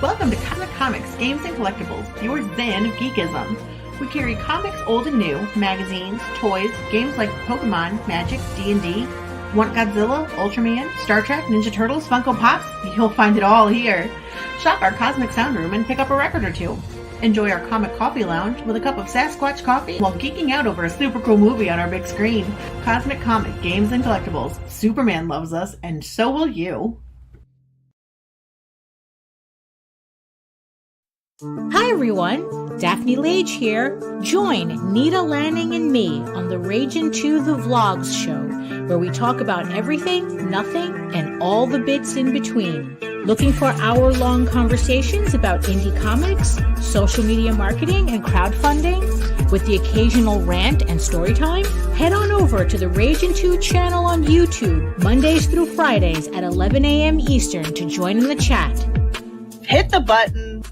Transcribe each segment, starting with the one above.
Welcome to Cosmic Comics, Games and Collectibles, your zen of geekism. We carry comics old and new, magazines, toys, games like Pokemon, Magic, D&D. Want Godzilla, Ultraman, Star Trek, Ninja Turtles, Funko Pops? You'll find it all here. Shop our Cosmic Sound Room and pick up a record or two. Enjoy our Comic Coffee Lounge with a cup of Sasquatch coffee while geeking out over a super cool movie on our big screen. Cosmic Comic, Games and Collectibles. Superman loves us, and so will you. Hi everyone, Daphne Lage here. Join Nita Lanning and me on the Rage Into the Vlogs show, where we talk about everything, nothing, and all the bits in between. Looking for hour-long conversations about indie comics, social media marketing, and crowdfunding, with the occasional rant and story time? Head on over to the Rage Into channel on YouTube, Mondays through Fridays at 11 a.m. Eastern to join in the chat. Hit the button.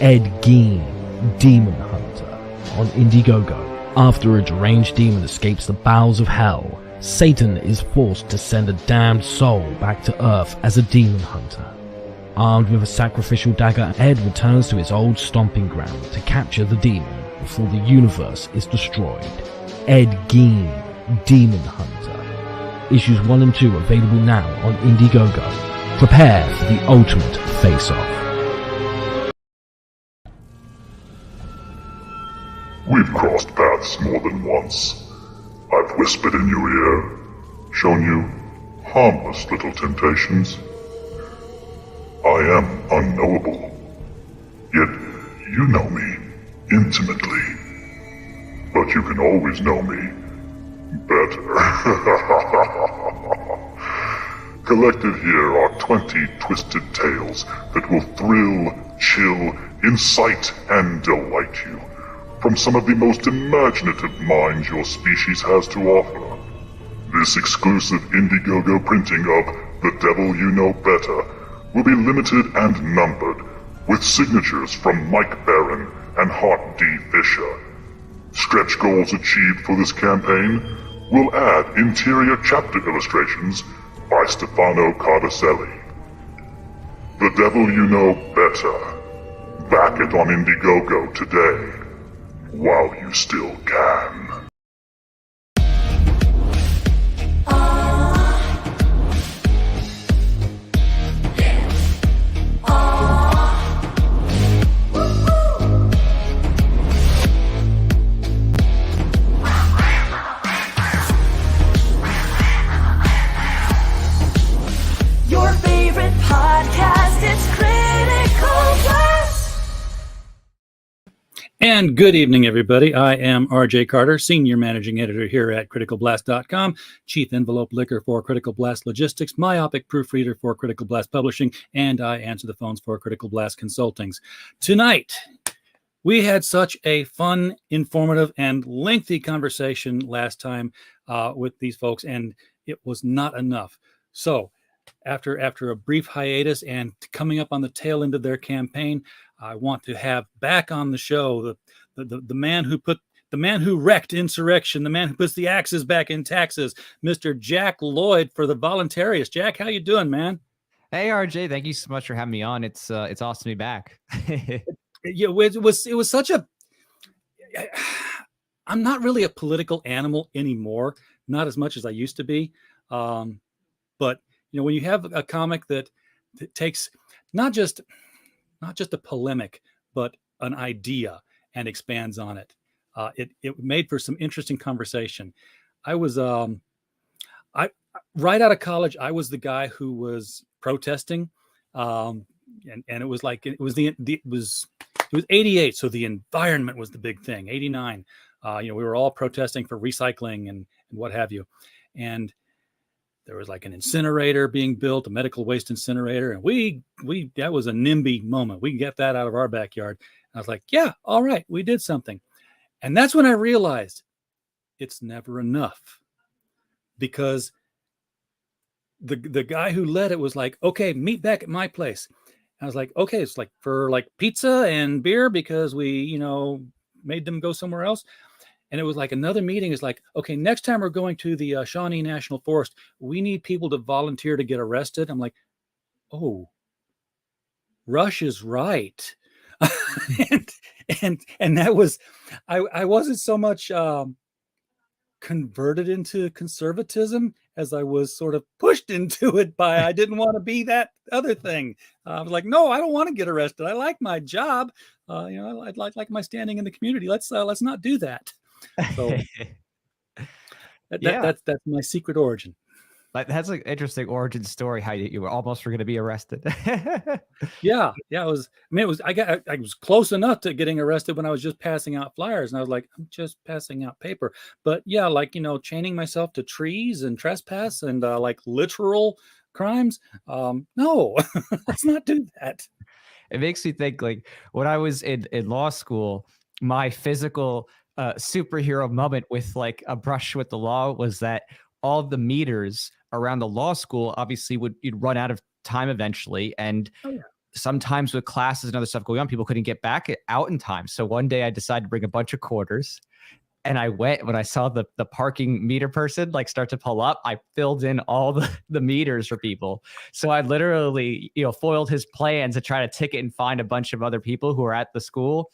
Ed Gein, Demon Hunter, on Indiegogo. After a deranged demon escapes the bowels of hell, Satan is forced to send a damned soul back to Earth as a demon hunter. Armed with a sacrificial dagger, Ed returns to his old stomping ground to capture the demon before the universe is destroyed. Ed Gein, Demon Hunter. Issues 1 and 2 available now on Indiegogo. Prepare for the ultimate face-off. We've crossed paths more than once. I've whispered in your ear, shown you harmless little temptations. I am unknowable, yet you know me intimately. But you can always know me better. Collected here are 20 twisted tales that will thrill, chill, incite, and delight you from some of the most imaginative minds your species has to offer. This exclusive Indiegogo printing of The Devil You Know Better will be limited and numbered, with signatures from Mike Barron and Hart D. Fisher. Stretch goals achieved for this campaign will add interior chapter illustrations by Stefano Cardacelli. The Devil You Know Better. Back it on Indiegogo today, while you still can. Your favorite podcast, it's Critical Blast. And good evening, everybody. I am RJ Carter, Senior Managing Editor here at CriticalBlast.com, Chief Envelope Licker for Critical Blast Logistics, Myopic Proofreader for Critical Blast Publishing, and I answer the phones for Critical Blast Consultings. Tonight, we had such a fun, informative, and lengthy conversation last time with these folks, and it was not enough. So, after a brief hiatus and coming up on the tail end of their campaign, I want to have back on the show the man who wrecked insurrection, the man who puts the axes back in taxes, Mr. Jack Lloyd for The Voluntaryist. Jack, how you doing, man? Hey RJ, thank you so much for having me on. It's awesome to be back. Yeah, it was such a. I'm not really a political animal anymore, not as much as I used to be, but you know, when you have a comic that takes not just a polemic, but an idea and expands on it. it made for some interesting conversation. I was I right out of college, I was the guy who was protesting, and it was like it was 88, so the environment was the big thing. 89, we were all protesting for recycling and what have you, and there was like an incinerator being built, a medical waste incinerator, and we that was a NIMBY moment. We get that out of our backyard. I was like, yeah, all right, we did something, and that's when I realized it's never enough, because the guy who led it was like, okay, meet back at my place. I was like, okay, it's like for like pizza and beer because we, made them go somewhere else. And it was like another meeting is like, okay, next time we're going to the Shawnee National Forest, we need people to volunteer to get arrested. I'm like, oh, Rush is right. and that was, I wasn't so much converted into conservatism as I was sort of pushed into it by, I didn't want to be that other thing. I was like, no, I don't want to get arrested. I like my job. I'd like my standing in the community. Let's not do that. So that's my secret origin. That's an interesting origin story. How you were almost going to be arrested. Yeah. It was. I was close enough to getting arrested when I was just passing out flyers, and I was like, I'm just passing out paper. But yeah, like chaining myself to trees and trespass and like literal crimes. No, let's not do that. It makes me think, like, when I was in law school, my physical superhero moment with like a brush with the law was that all of the meters around the law school obviously you'd run out of time eventually. And sometimes with classes and other stuff going on, people couldn't get back out in time. So one day I decided to bring a bunch of quarters, and I went, when I saw the parking meter person like start to pull up, I filled in all the meters for people. So I literally, foiled his plans to try to ticket and find a bunch of other people who were at the school.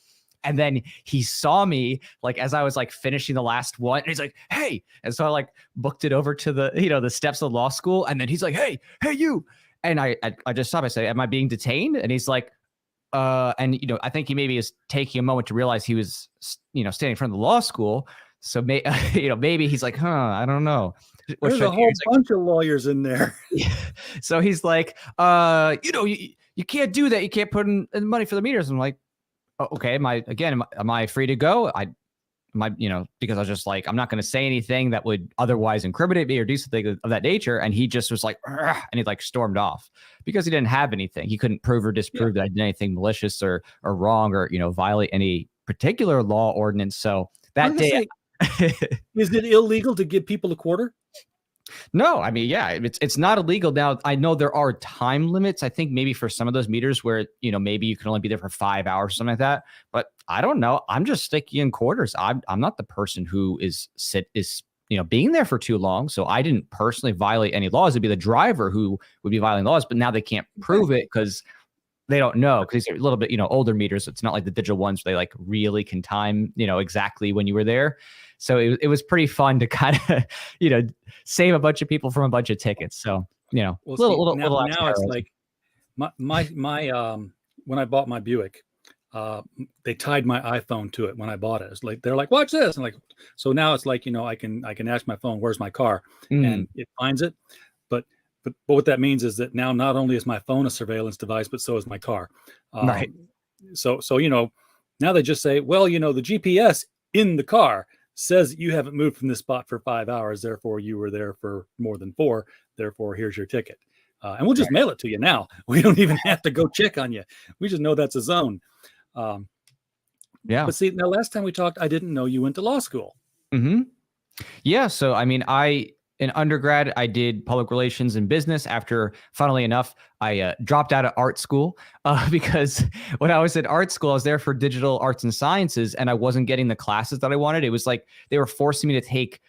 And then he saw me like as I was like finishing the last one, and he's like, "Hey!" And so I like booked it over to the the steps of law school, and then he's like, "Hey, you!" And I just stopped. I say, "Am I being detained?" And he's like, and I think he maybe is taking a moment to realize he was standing in front of the law school. So maybe he's like, I don't know. There's a whole bunch of lawyers in there. So he's like, you can't do that. You can't put in money for the meters. I'm like, okay, am I free to go? Because I was just like, I'm not going to say anything that would otherwise incriminate me or do something of that nature. And he just was like, "Ugh," and he like stormed off because he didn't have anything. He couldn't prove or disprove that I did anything malicious or wrong or, violate any particular law ordinance. So that day, is it illegal to give people a quarter? No, I mean, yeah, it's not illegal. Now, I know there are time limits. I think maybe for some of those meters where, maybe you can only be there for 5 hours or something like that. But I don't know. I'm just sticking in quarters. I'm not the person who is being there for too long. So I didn't personally violate any laws. It'd be the driver who would be violating laws. But now they can't prove it because they don't know, because these are a little bit, older meters. So it's not like the digital ones where they like really can time, exactly when you were there. So it was pretty fun to kind of, save a bunch of people from a bunch of tickets. So, now it's like my when I bought my Buick, they tied my iPhone to it when I bought it. It's like, they're like, watch this. And like, so now it's like, I can ask my phone, where's my car? And it finds it. But what that means is that now not only is my phone a surveillance device, but so is my car. Right. So now they just say, well, the GPS in the car says you haven't moved from this spot for 5 hours. Therefore, you were there for more than 4. Therefore, here's your ticket. And we'll just mail it to you now. We don't even have to go check on you. We just know that's a zone. But see, now last time we talked, I didn't know you went to law school. Mm-hmm. Yeah. So, I mean, in undergrad, I did public relations and business. After, funnily enough, I dropped out of art school because when I was at art school, I was there for digital arts and sciences, and I wasn't getting the classes that I wanted. It was like they were forcing me to take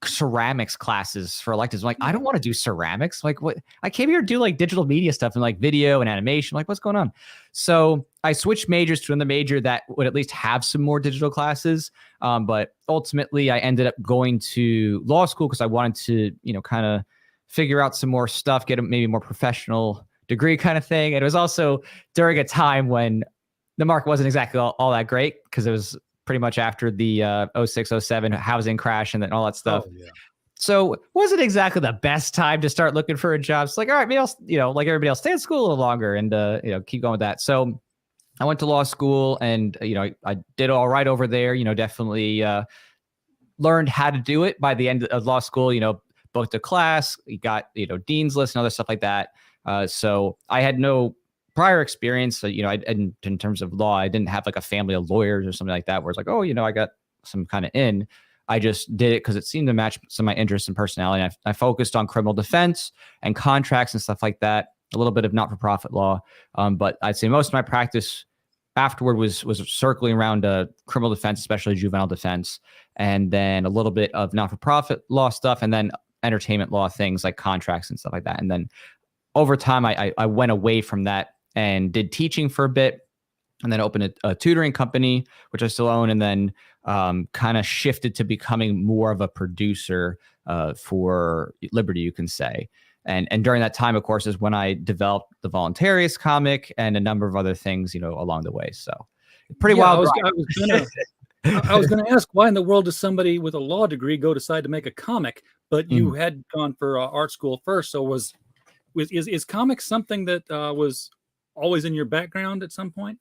ceramics classes for electives. I'm like, I don't want to do ceramics. Like, what? I came here to do like digital media stuff and like video and animation. Like, what's going on? So I switched majors to another major that would at least have some more digital classes. But ultimately, I ended up going to law school because I wanted to, kind of figure out some more stuff, get a maybe more professional degree kind of thing. And it was also during a time when the market wasn't exactly all that great because it was pretty much after the 06, 07 housing crash and then all that stuff. Oh, yeah. So wasn't exactly the best time to start looking for a job. It's like, all right, maybe I'll, like everybody else, stay in school a little longer and, keep going with that. So I went to law school and, I did all right over there, definitely learned how to do it by the end of law school, booked a class, you got, dean's list and other stuff like that. So I had no prior experience, in terms of law, I didn't have like a family of lawyers or something like that, where it's like, oh, I got some kind of in. I just did it because it seemed to match some of my interests and personality. I focused on criminal defense and contracts and stuff like that, a little bit of not-for-profit law. But I'd say most of my practice afterward was circling around criminal defense, especially juvenile defense, and then a little bit of not-for-profit law stuff, and then entertainment law things like contracts and stuff like that. And then over time, I went away from that and did teaching for a bit, and then opened a tutoring company, which I still own, and then kind of shifted to becoming more of a producer for Liberty, you can say. And during that time, of course, is when I developed the Voluntaryist comic and a number of other things, along the way. So pretty wild. I was gonna ask, why in the world does somebody with a law degree decide to make a comic? But you had gone for art school first. So is comics something that was always in your background at some point?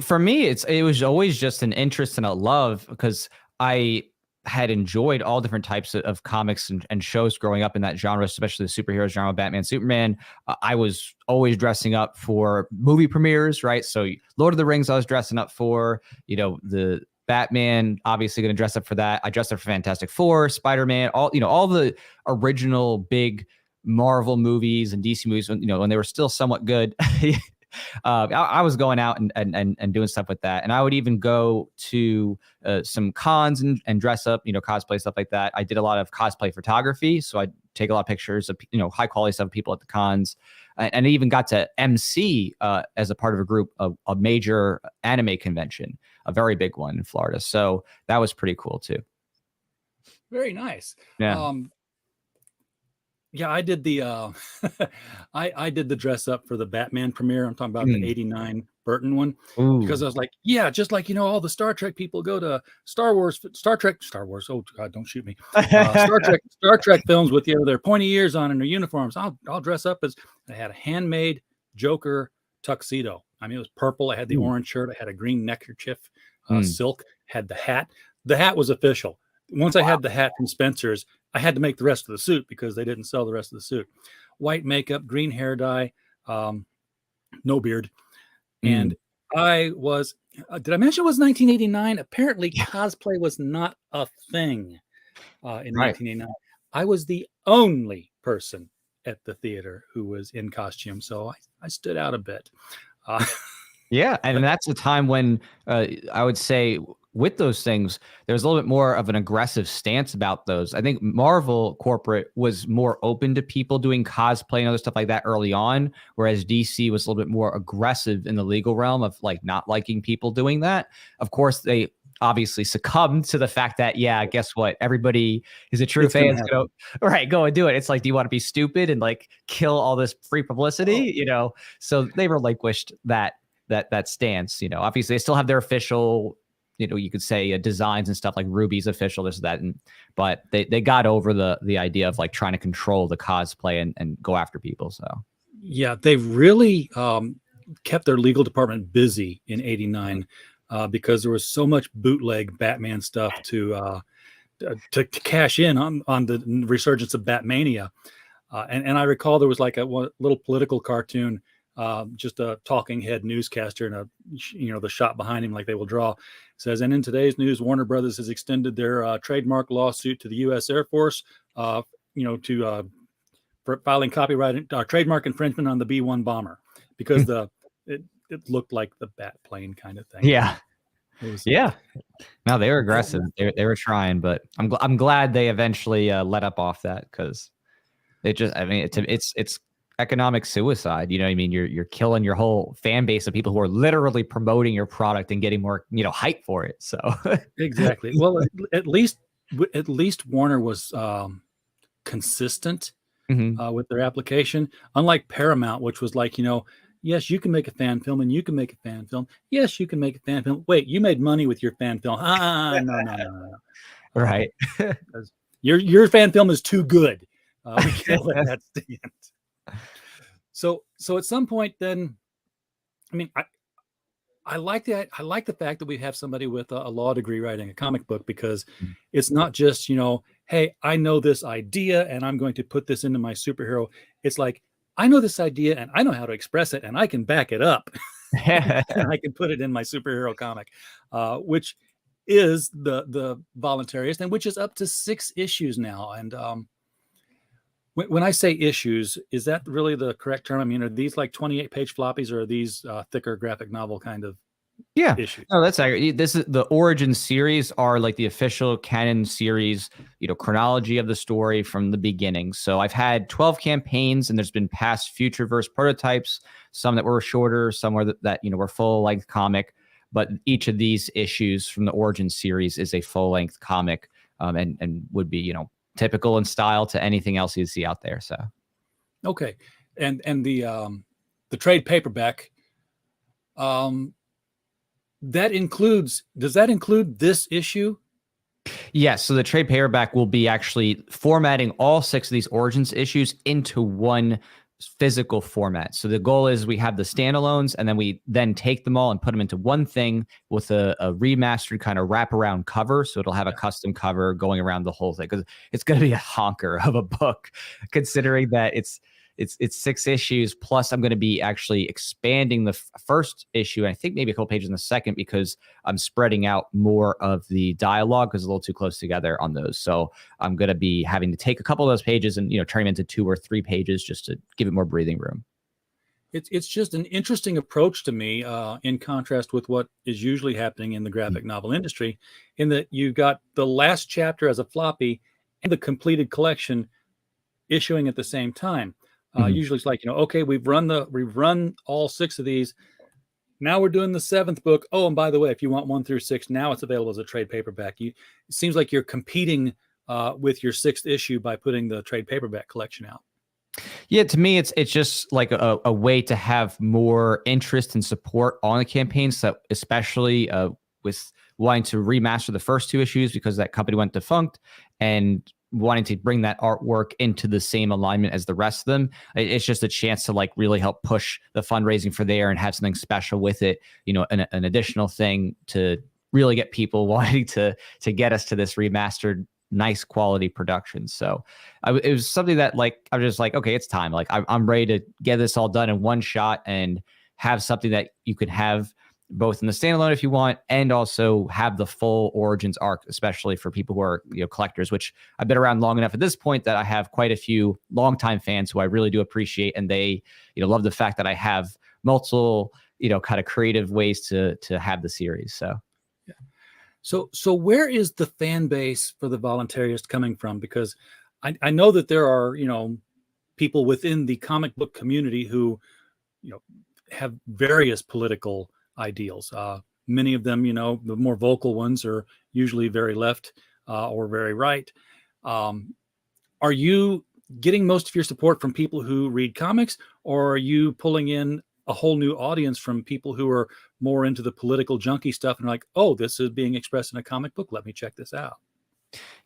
For me, it was always just an interest and a love, because I had enjoyed all different types of comics and shows growing up in that genre, especially the superhero genre, Batman, Superman. I was always dressing up for movie premieres, right? So Lord of the Rings, I was dressing up for, the Batman, obviously going to dress up for that. I dressed up for Fantastic Four, Spider-Man, all the original big Marvel movies and DC movies, when they were still somewhat good. I was going out and doing stuff with that. And I would even go to some cons and dress up, cosplay, stuff like that. I did a lot of cosplay photography. So I'd take a lot of pictures of, high quality stuff of people at the cons. And I even got to MC as a part of a group of a major anime convention, a very big one in Florida. So that was pretty cool too. Very nice. Yeah. Yeah, I did the I did the dress up for the Batman premiere. I'm talking about the 89 Burton one. Ooh. Because I was like, yeah, just like, all the Star Trek people go to Star Wars. Oh God, don't shoot me. Star Trek films with their pointy ears on and their uniforms. I'll dress up as. I had a handmade Joker tuxedo. I mean, it was purple. I had the orange shirt. I had a green neckerchief, silk. Had the hat. The hat was official. Once I had the hat from Spencer's, I had to make the rest of the suit because they didn't sell the rest of the suit. White makeup, green hair dye, no beard. And I was, did I mention it was 1989? Apparently cosplay was not a thing in 1989. I was the only person at the theater who was in costume. So I stood out a bit. Yeah. And that's a time when I would say with those things, there's a little bit more of an aggressive stance about those. I think Marvel corporate was more open to people doing cosplay and other stuff like that early on, whereas DC was a little bit more aggressive in the legal realm of like not liking people doing that. Of course, they obviously succumbed to the fact that, yeah, guess what? Everybody is a true fan. Go and do it. It's like, do you want to be stupid and like kill all this free publicity? So they relinquished that stance. Obviously they still have their official, you could say designs and stuff like Ruby's official, this, that, but they got over the idea of like trying to control the cosplay and go after people. So yeah, they've really kept their legal department busy in '89 because there was so much bootleg Batman stuff to cash in on the resurgence of Batmania. And I recall there was like a little political cartoon, just a talking head newscaster and the shot behind him, like they will draw. It says, and in today's news, Warner Brothers has extended their trademark lawsuit to the U.S. Air Force, for filing copyright trademark infringement on the B-1 bomber because it looked like the bat plane kind of thing. Yeah. No, they were aggressive. They were trying, but I'm glad they eventually let up off that, because it's economic suicide. You know what I mean? You're killing your whole fan base of people who are literally promoting your product and getting more, hype for it. So exactly. Well, at least Warner was consistent with their application, unlike Paramount, which was like, Yes, you can make a fan film, and you can make a fan film. Yes, you can make a fan film. Wait, you made money with your fan film? No. Right. 'Cause your fan film is too good. We can't let that stand. So at some point, then, I mean, I like that. I like the fact that we have somebody with a law degree writing a comic book, because it's not just, hey, I know this idea and I'm going to put this into my superhero. It's like, I know this idea and I know how to express it and I can back it up. And I can put it in my superhero comic, which is the Voluntaryist, and which is up to 6 issues now. And when I say issues, is that really the correct term? I mean, are these like 28-page floppies, or are these thicker graphic novel kind of issues? No, that's accurate. This is the origin series are like the official canon series, chronology of the story from the beginning. So I've had 12 campaigns, and there's been past Futureverse prototypes, some that were shorter, some that were full-length comic. But each of these issues from the origin series is a full-length comic, and would be, typical in style to anything else you see out there. So, okay, and the trade paperback, that includes. Does that include this issue? Yes. So the trade paperback will be actually formatting all 6 of these origins issues into one physical format. So the goal is we have the standalones, and then we take them all and put them into one thing with a remastered kind of wraparound cover. So it'll have a custom cover going around the whole thing, because it's going to be a honker of a book, considering that it's 6 issues. Plus, I'm going to be actually expanding the first issue, and I think maybe a couple pages in the second, because I'm spreading out more of the dialogue, because it's a little too close together on those. So I'm going to be having to take a couple of those pages and turn them into 2 or 3 pages, just to give it more breathing room. It's just an interesting approach to me, in contrast with what is usually happening in the graphic novel industry, in that you got the last chapter as a floppy and the completed collection issuing at the same time. Usually it's like, okay, we've run all 6 of these. Now we're doing the 7th book. Oh, and by the way, if you want 1 through 6, now it's available as a trade paperback. It seems like you're competing with your 6th issue by putting the trade paperback collection out. Yeah, to me, it's just like a way to have more interest and support on the campaign. So especially with wanting to remaster the first 2 issues, because that company went defunct, and wanting to bring that artwork into the same alignment as the rest of them. It's just a chance to like really help push the fundraising for there and have something special with it, an additional thing to really get people wanting to get us to this remastered, nice quality production. So it was something that like, I was just like, okay, it's time. Like I'm ready to get this all done in one shot and have something that you could have both in the standalone if you want, and also have the full origins arc, especially for people who are collectors, which I've been around long enough at this point that I have quite a few longtime fans who I really do appreciate, and they love the fact that I have multiple kind of creative ways to have the series. So yeah. So where is the fan base for the Voluntaryist coming from? Because I know that there are people within the comic book community who have various political ideals. Many of them, the more vocal ones are usually very left or very right. Are you getting most of your support from people who read comics, or are you pulling in a whole new audience from people who are more into the political junkie stuff and like, oh, this is being expressed in a comic book, let me check this out?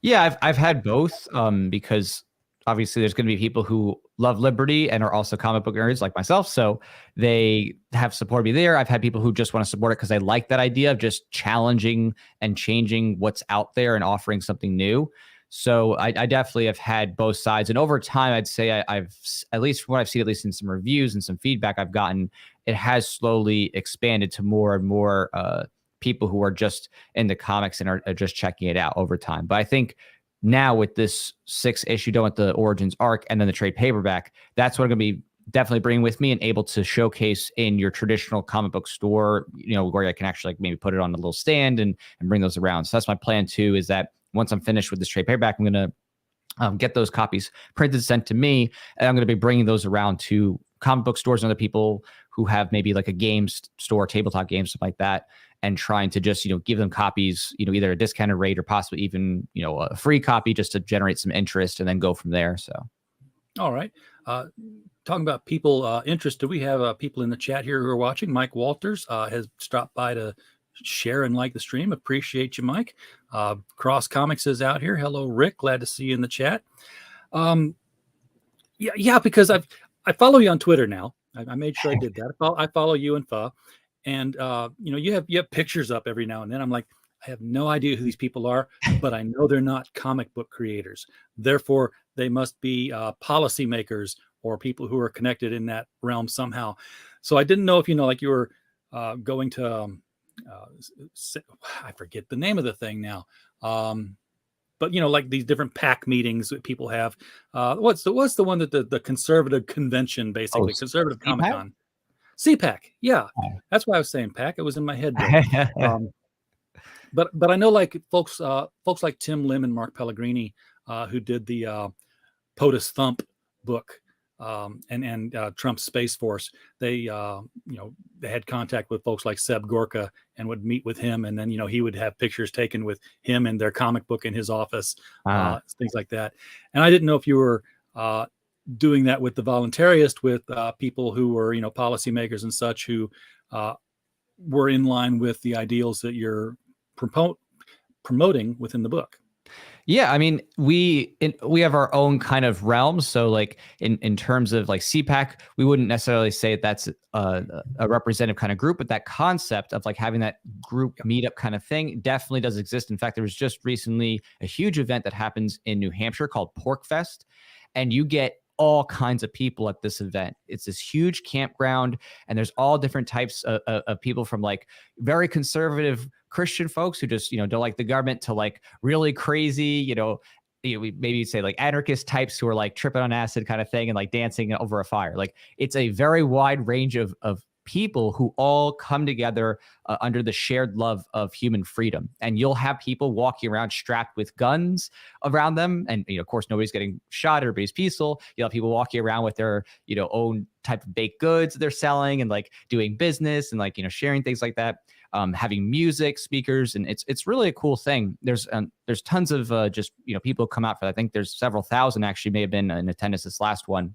Yeah, I've had both, because obviously there's going to be people who love liberty and are also comic book nerds like myself. So they have supported me there. I've had people who just want to support it because they like that idea of just challenging and changing what's out there and offering something new. So I definitely have had both sides. And over time, I'd say I've, at least from what I've seen, at least in some reviews and some feedback I've gotten, it has slowly expanded to more and more people who are just into comics and are just checking it out over time. But I think now with this 6th issue done with the origins arc and then the trade paperback, that's what I'm going to be definitely bringing with me and able to showcase in your traditional comic book store, where I can actually like maybe put it on a little stand and bring those around. So that's my plan too, is that once I'm finished with this trade paperback, I'm going to get those copies printed, sent to me, and I'm going to be bringing those around to comic book stores and other people who have maybe like a games store, tabletop games, stuff like that, and trying to just, give them copies, either a discounted rate or possibly even, a free copy just to generate some interest and then go from there. So. All right. Talking about people interested, we have people in the chat here who are watching. Mike Walters has stopped by to share and like the stream. Appreciate you, Mike. Cross Comics is out here. Hello, Rick. Glad to see you in the chat. Yeah, because I follow you on Twitter now. I made sure I did that. I follow you and Pho, and you have pictures up every now and then. I'm like, I have no idea who these people are, but I know they're not comic book creators. Therefore, they must be policymakers or people who are connected in that realm somehow. So I didn't know if you were going to I forget the name of the thing now. But like these different PAC meetings that people have. What's the one that the conservative convention, basically conservative Comic Con, CPAC? Yeah, that's why I was saying PAC. It was in my head. But I know like folks like Tim Lim and Mark Pellegrini, who did the POTUS Thump book and Trump's Space Force. They they had contact with folks like Seb Gorka and would meet with him, and then he would have pictures taken with him and their comic book in his office, things like that. And I didn't know if you were doing that with the Voluntaryist, with people who were policymakers and such who were in line with the ideals that you're promoting within the book. Yeah, I mean, we have our own kind of realms. So like in terms of like CPAC, we wouldn't necessarily say that's a representative kind of group, but that concept of like having that group meetup kind of thing definitely does exist. In fact, there was just recently a huge event that happens in New Hampshire called Pork Fest, and you get all kinds of people at this event. It's this huge campground, and there's all different types of people, from like very conservative Christian folks who just don't like the government, to like really crazy we maybe say like anarchist types who are like tripping on acid kind of thing and like dancing over a fire. Like it's a very wide range of people who all come together under the shared love of human freedom. And you'll have people walking around strapped with guns around them, and of course nobody's getting shot, everybody's peaceful. You'll have people walking around with their own type of baked goods they're selling and like doing business and like sharing things like that. Having music, speakers, and it's really a cool thing. There's tons of just people come out for that. I think there's several thousand actually may have been in attendance this last one.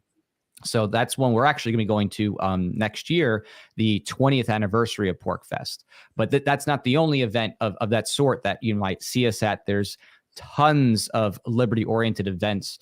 So that's one we're actually going to be going to next year, the 20th anniversary of Pork Fest. But that's not the only event of that sort that you might see us at. There's tons of liberty-oriented events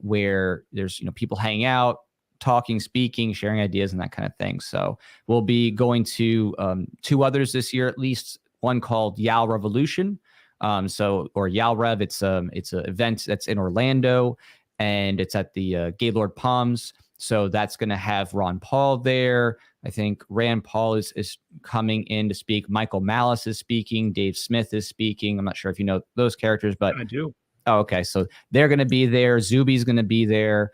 where there's people hanging out, talking, speaking, sharing ideas, and that kind of thing. So we'll be going to two others this year, at least. One called Yao Revolution, or Yao Rev. It's an event that's in Orlando, and it's at the Gaylord Palms. So that's going to have Ron Paul there. I think Rand Paul is coming in to speak. Michael Malice is speaking. Dave Smith is speaking. I'm not sure if you know those characters, but I do. Oh, okay. So they're going to be there. Zuby's going to be there,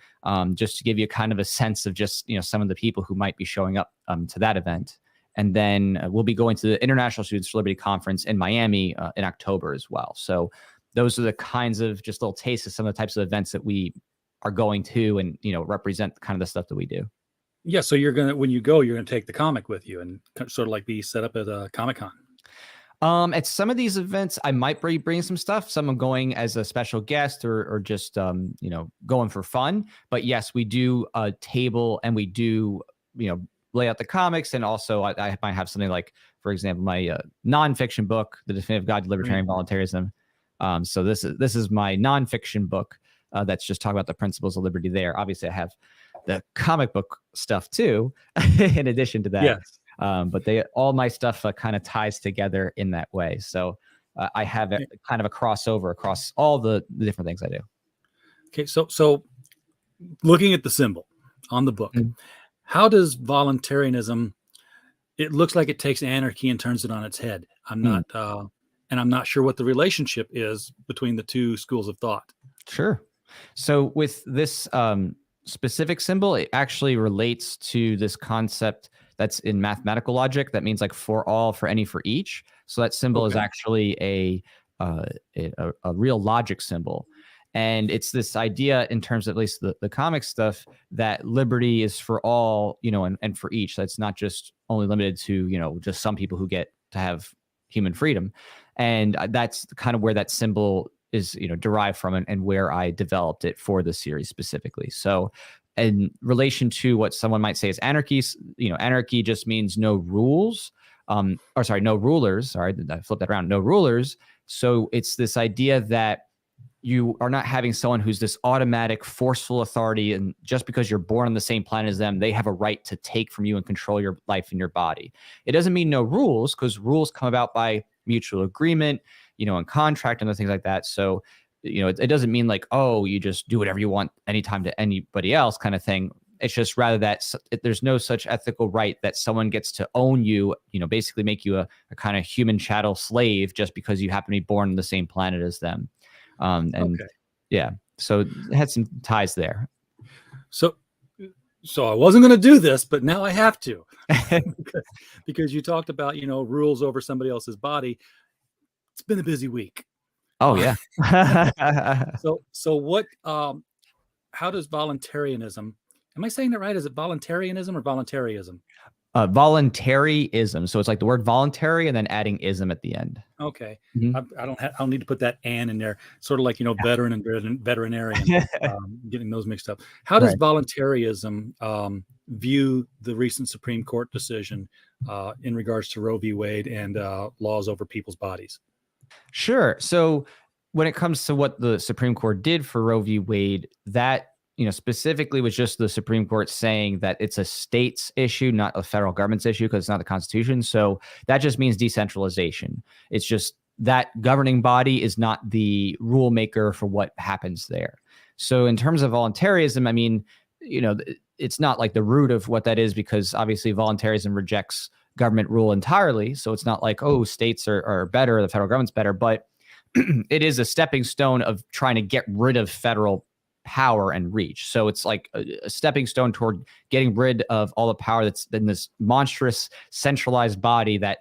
just to give you kind of a sense of just, some of the people who might be showing up to that event. And then we'll be going to the International Students for Liberty Conference in Miami in October as well. So those are the kinds of just little tastes of some of the types of events that we are going to, and, represent kind of the stuff that we do. Yeah. So when you go, you're going to take the comic with you and sort of like be set up at a Comic-Con. At some of these events, I might bring some stuff. Some I'm going as a special guest or just, going for fun. But yes, we do a table, and we do, lay out the comics. And also I might have something like, for example, my nonfiction book, The Definitive Guide to Libertarian Voluntarism. So this is my nonfiction book that's just talking about the principles of liberty there. Obviously, I have the comic book stuff too, in addition to that. Yes. But all my stuff kind of ties together in that way. So I have kind of a crossover across all the different things I do. Okay, so looking at the symbol on the book, how does voluntarism? It looks like it takes anarchy and turns it on its head. I'm not sure what the relationship is between the two schools of thought. Sure. So with this specific symbol, it actually relates to this concept that's in mathematical logic. That means like for all, for any, for each. So that symbol is actually a real logic symbol. And it's this idea, in terms of at least the comic stuff, that liberty is for all, and for each. That's not just only limited to, just some people who get to have human freedom. And that's kind of where that symbol is, derived from, and where I developed it for the series specifically. So in relation to what someone might say is anarchy, anarchy just means no rules, no rulers. Sorry, I flipped that around. No rulers. So it's this idea that you are not having someone who's this automatic, forceful authority, and just because you're born on the same planet as them, they have a right to take from you and control your life and your body. It doesn't mean no rules, because rules come about by mutual agreement, and contract and other things like that. So, it doesn't mean like, oh, you just do whatever you want anytime to anybody else kind of thing. It's just rather that there's no such ethical right that someone gets to own you, basically make you a kind of human chattel slave just because you happen to be born on the same planet as them. Yeah, so it had some ties there. So I wasn't going to do this, but now I have to because you talked about, rules over somebody else's body. It's been a busy week. Oh yeah. So what, how does voluntarism, am I saying that right? Is it voluntarism or voluntarism? Voluntaryism. So it's like the word voluntary and then adding ism at the end. Okay. Mm-hmm. I don't need to put that "and" in there. Sort of like, veteran and veterinarian, getting those mixed up. How does voluntarism view the recent Supreme Court decision in regards to Roe v. Wade and laws over people's bodies? Sure. So when it comes to what the Supreme Court did for Roe v. Wade, that specifically was just the Supreme Court saying that it's a state's issue, not a federal government's issue, because it's not the Constitution. So that just means decentralization. It's just that governing body is not the rule maker for what happens there. So in terms of voluntarism, I mean, it's not like the root of what that is, because obviously voluntarism rejects government rule entirely. So it's not like, oh, states are better, the federal government's better, but it is a stepping stone of trying to get rid of federal power and reach. So it's like a stepping stone toward getting rid of all the power that's in this monstrous centralized body that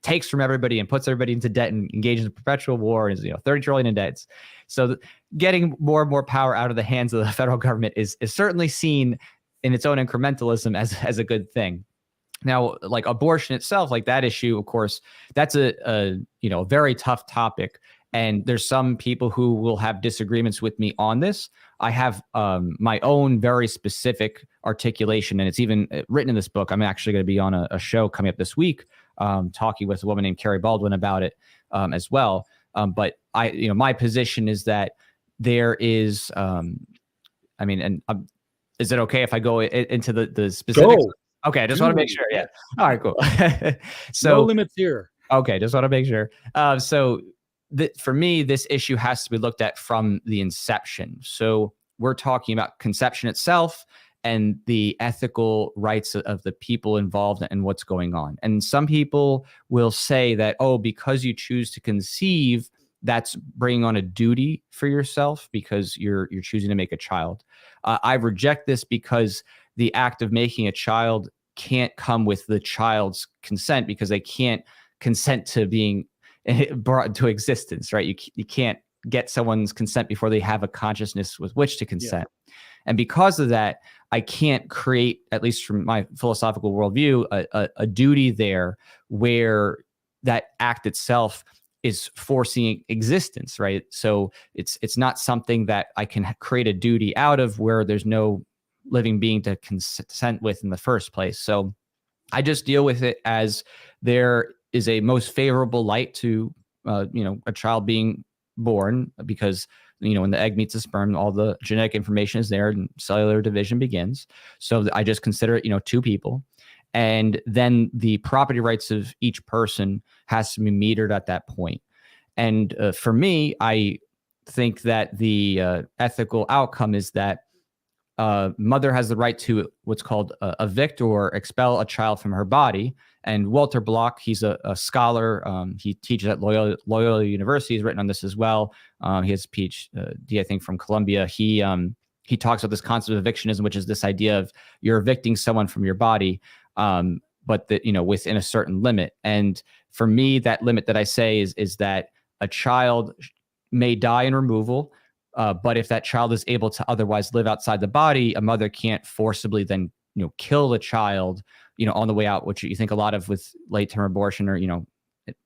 takes from everybody and puts everybody into debt and engages in perpetual war and is 30 trillion in debts. So getting more and more power out of the hands of the federal government is certainly seen in its own incrementalism as a good thing. Now, like abortion itself, like that issue, of course, that's a very tough topic. And there's some people who will have disagreements with me on this. I have my own very specific articulation, and it's even written in this book. I'm actually going to be on a show coming up this week, talking with a woman named Carrie Baldwin about it as well. But my position is that there is, is it okay if I go into the specifics? Go. Okay, I just want to make sure. Yeah. All right, cool. So no limits here. Okay, just want to make sure. For me, this issue has to be looked at from the inception. So we're talking about conception itself and the ethical rights of the people involved and what's going on. And some people will say that, oh, because you choose to conceive, that's bringing on a duty for yourself because you're choosing to make a child. I reject this because the act of making a child can't come with the child's consent, because they can't consent to being brought into existence, right? You can't get someone's consent before they have a consciousness with which to consent. Yeah. And because of that, I can't create, at least from my philosophical worldview, a duty there where that act itself is forcing existence, right? So it's not something that I can create a duty out of where there's no living being to consent with in the first place. So I just deal with it as there is a most favorable light to, a child being born, because, when the egg meets the sperm, all the genetic information is there and cellular division begins. So I just consider it, two people. And then the property rights of each person has to be metered at that point. And for me, I think that the ethical outcome is that mother has the right to what's called evict or expel a child from her body. And Walter Block, he's a scholar. He teaches at Loyola University. He's written on this as well. He has a PhD, I think, from Columbia. He talks about this concept of evictionism, which is this idea of you're evicting someone from your body, but that, within a certain limit. And for me, that limit that I say is that a child may die in removal. But if that child is able to otherwise live outside the body, a mother can't forcibly then, kill the child, on the way out, which you think a lot of with late-term abortion or,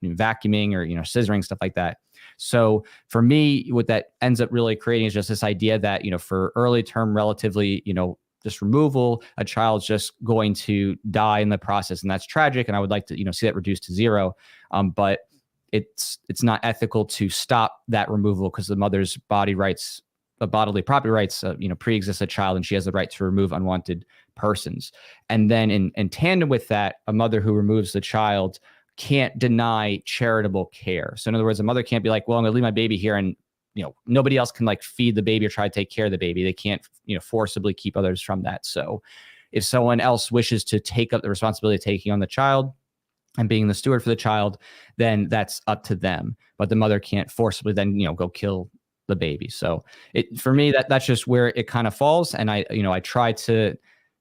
vacuuming or, scissoring, stuff like that. So for me, what that ends up really creating is just this idea that, for early term, relatively, this removal, a child's just going to die in the process, and that's tragic. And I would like to, see that reduced to zero. But it's not ethical to stop that removal because the mother's bodily property rights, pre-exist a child, and she has the right to remove unwanted persons. And then in tandem with that, a mother who removes the child can't deny charitable care. So in other words, a mother can't be like, well, I'm gonna leave my baby here, and nobody else can like feed the baby or try to take care of the baby. They can't, forcibly keep others from that. So if someone else wishes to take up the responsibility of taking on the child and being the steward for the child, then that's up to them. But the mother can't forcibly then, go kill the baby. So for me, that's just where it kind of falls. And I try to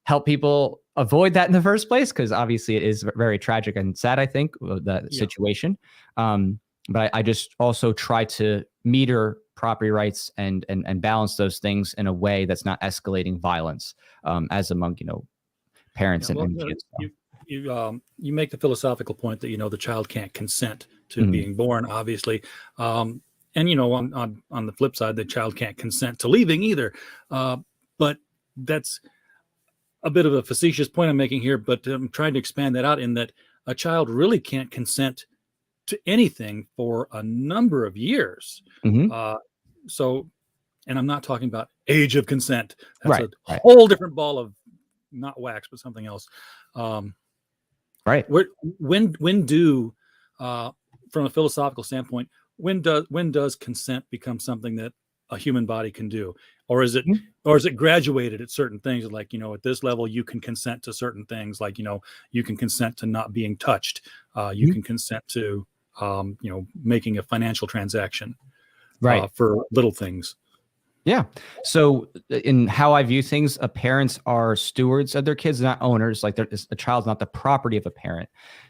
help people avoid that in the first place, because obviously it is very tragic and sad, I think, that situation. But I just also try to meter property rights and balance those things in a way that's not escalating violence as among, parents and kids. You make the philosophical point that, the child can't consent to being born, obviously. And, on the flip side, the child can't consent to leaving either. But that's a bit of a facetious point I'm making here, but I'm trying to expand that out in that a child really can't consent to anything for a number of years. So, and I'm not talking about age of consent. That's a whole different ball of not wax, but something else. When do, from a philosophical standpoint, when does consent become something that a human body can do? Or is it graduated at certain things? Like, at this level, you can consent to certain things. Like, you can consent to not being touched. You can consent to, making a financial transaction, for little things. Yeah. So in how I view things, parents are stewards of their kids, not owners. Like a child's not the property of a parent.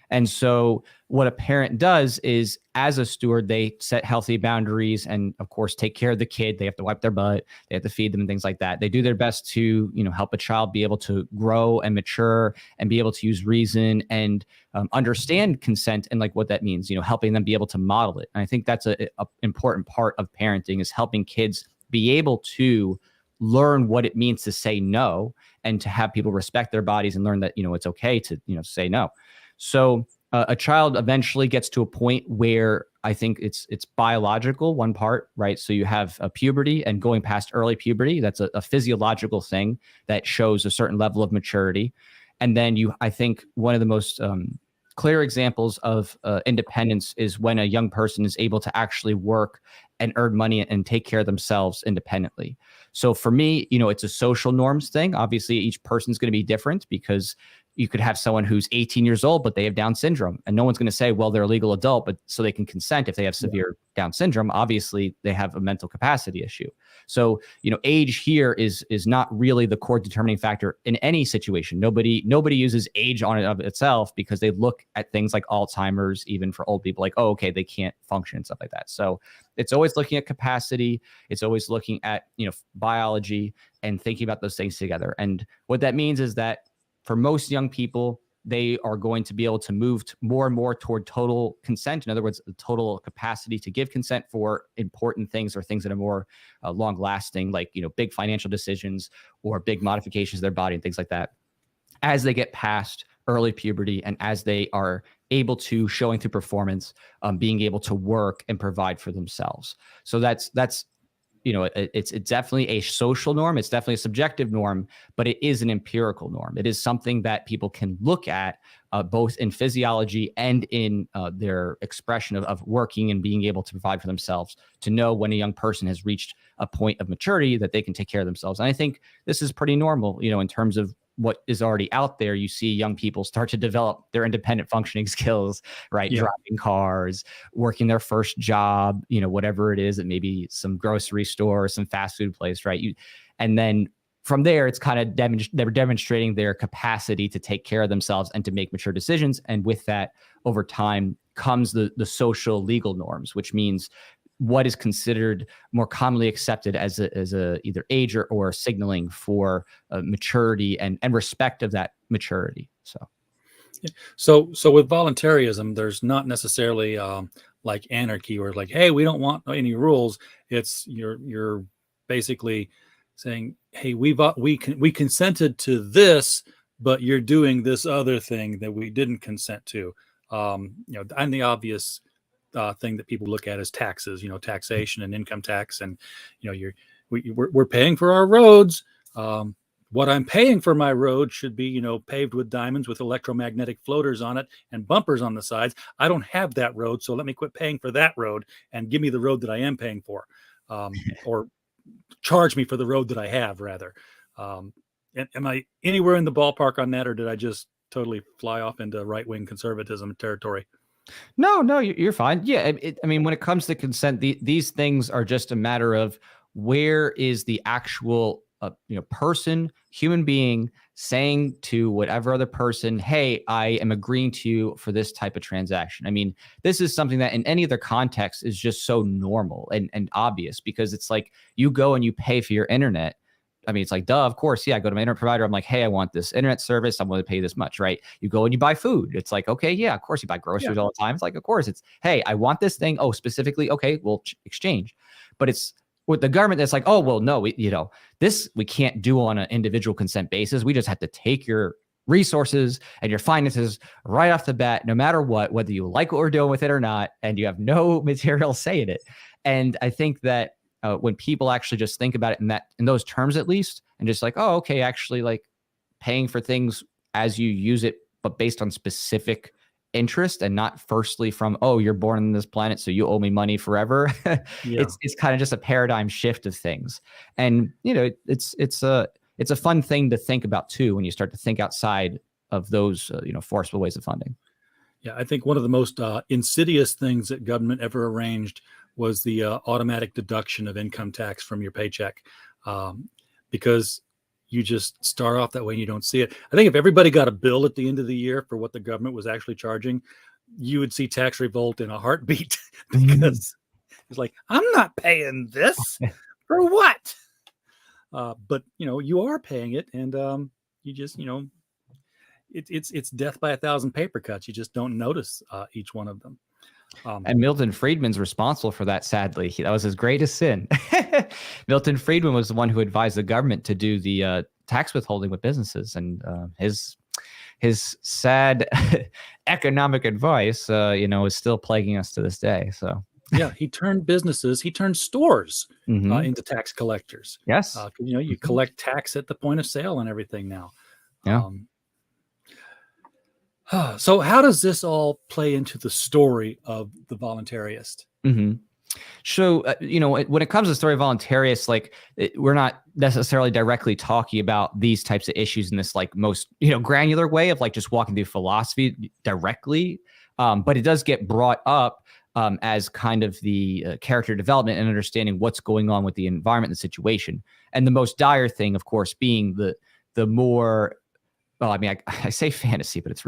And so what a parent does is, as a steward, they set healthy boundaries and, of course, take care of the kid. They have to wipe their butt. They have to feed them and things like that. They do their best to, help a child be able to grow and mature and be able to use reason and understand consent and like what that means, helping them be able to model it. And I think that's a important part of parenting, is helping kids be able to learn what it means to say no, and to have people respect their bodies and learn that, it's okay to, say no. So a child eventually gets to a point where I think it's biological, one part, right? So you have a puberty, and going past early puberty, that's a physiological thing that shows a certain level of maturity. And then I think one of the most clear examples of independence is when a young person is able to actually work and earn money and take care of themselves independently. So for me, it's a social norms thing. Obviously, each person's going to be different, because you could have someone who's 18 years old, but they have Down syndrome, and no one's going to say, well, they're a legal adult, but so they can consent if they have severe Down syndrome. Obviously, they have a mental capacity issue. So, age here is not really the core determining factor in any situation. Nobody uses age on it of itself, because they look at things like Alzheimer's, even for old people, like, oh, okay, they can't function and stuff like that. So it's always looking at capacity. It's always looking at, biology and thinking about those things together. And what that means is that for most young people, they are going to be able to move more and more toward total consent. In other words, the total capacity to give consent for important things, or things that are more long lasting, like, big financial decisions or big modifications of their body and things like that, as they get past early puberty and as they are able to, showing through performance, being able to work and provide for themselves. So that's it's definitely a social norm. It's definitely a subjective norm, but it is an empirical norm. It is something that people can look at both in physiology and in their expression of working and being able to provide for themselves, to know when a young person has reached a point of maturity that they can take care of themselves. And I think this is pretty normal, in terms of what is already out there. You see young people start to develop their independent functioning skills, right? Yeah. Driving cars, working their first job, whatever it is, it may be some grocery store or some fast food place, right? And then from there, it's kind of they're demonstrating their capacity to take care of themselves and to make mature decisions. And with that, over time comes the social legal norms, which means what is considered more commonly accepted as a either age or signaling for maturity and respect of that maturity. So with voluntarism, there's not necessarily like anarchy, or like, hey, we don't want any rules. It's you're basically saying hey, we consented to this, but you're doing this other thing that we didn't consent to. And the obvious thing that people look at is taxes, taxation and income tax, and we're paying for our roads. What I'm paying for my road should be, paved with diamonds with electromagnetic floaters on it and bumpers on the sides. I don't have that road, so let me quit paying for that road and give me the road that I am paying for, or charge me for the road that I have, rather. Am I anywhere in the ballpark on that, or did I just totally fly off into right-wing conservatism territory? No, you're fine. Yeah, I mean, when it comes to consent, these things are just a matter of where is the actual person, human being saying to whatever other person, hey, I am agreeing to you for this type of transaction. I mean, this is something that in any other context is just so normal and obvious, because it's like you go and you pay for your internet. I mean, it's like, duh, of course. Yeah, I go to my internet provider. I'm like, hey, I want this internet service. I'm going to pay this much, right? You go and you buy food. It's like, okay, yeah, of course. You buy groceries all the time. It's like, of course. It's, hey, I want this thing. Oh, specifically. Okay, we'll exchange. But it's with the government that's like, oh, well, no, this we can't do on an individual consent basis. We just have to take your resources and your finances right off the bat, no matter what, whether you like what we're doing with it or not, and you have no material say in it. And I think that when people actually just think about it in those terms, at least, and just like, oh, okay, actually like paying for things as you use it, but based on specific interest and not firstly from, oh, you're born on this planet, so you owe me money forever. It's kind of just a paradigm shift of things. And, it's a fun thing to think about too, when you start to think outside of those, forceful ways of funding. Yeah, I think one of the most insidious things that government ever arranged was the automatic deduction of income tax from your paycheck, because you just start off that way and you don't see it. I think if everybody got a bill at the end of the year for what the government was actually charging, you would see tax revolt in a heartbeat, because it's like, I'm not paying this for what? But you are paying it, and you just it's death by 1,000 paper cuts. You just don't notice each one of them. And Milton Friedman's responsible for that, sadly. That was his greatest sin. Milton Friedman was the one who advised the government to do the tax withholding with businesses. And his sad economic advice, is still plaguing us to this day. So yeah, he turned stores into tax collectors. Yes. You collect tax at the point of sale and everything now. Yeah. So how does this all play into the story of The Voluntaryist? Mm-hmm. So, when it comes to the story of Voluntaryist, we're not necessarily directly talking about these types of issues in this most, granular way of just walking through philosophy directly. But it does get brought up as kind of the character development and understanding what's going on with the environment and the situation. And the most dire thing, of course, being the more, well, I mean, I say fantasy, but it's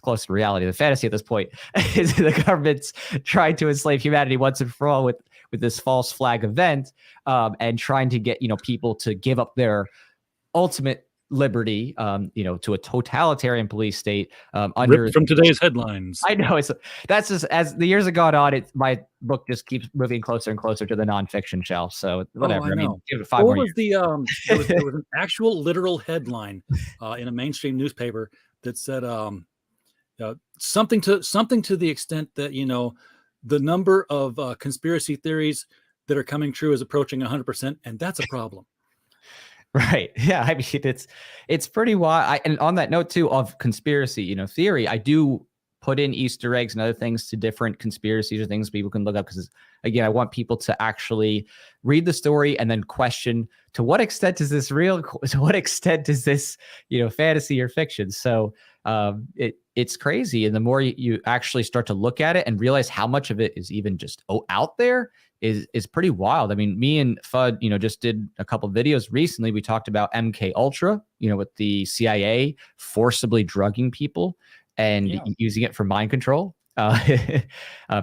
close to reality. The fantasy at this point is the government's trying to enslave humanity once and for all with this false flag event, and trying to get, people to give up their ultimate liberty, to a totalitarian police state. Under Ripped from today's headlines. I know that's just, as the years have gone on, my book just keeps moving closer and closer to the nonfiction shelf. So whatever. I mean, give it 5 more years. There was an actual literal headline in a mainstream newspaper that said something to the extent that the number of conspiracy theories that are coming true is approaching 100%, and that's a problem. Right. Yeah. I mean, it's pretty wild. And on that note too of conspiracy, theory, I do put in Easter eggs and other things to different conspiracies or things people can look up, because again, I want people to actually read the story and then question, to what extent is this real? To what extent is this, fantasy or fiction? So it's crazy. And the more you actually start to look at it and realize how much of it is even just out there is pretty wild. I mean, me and Fudd, just did a couple of videos recently. We talked about MK Ultra, with the CIA forcibly drugging people and using it for mind control.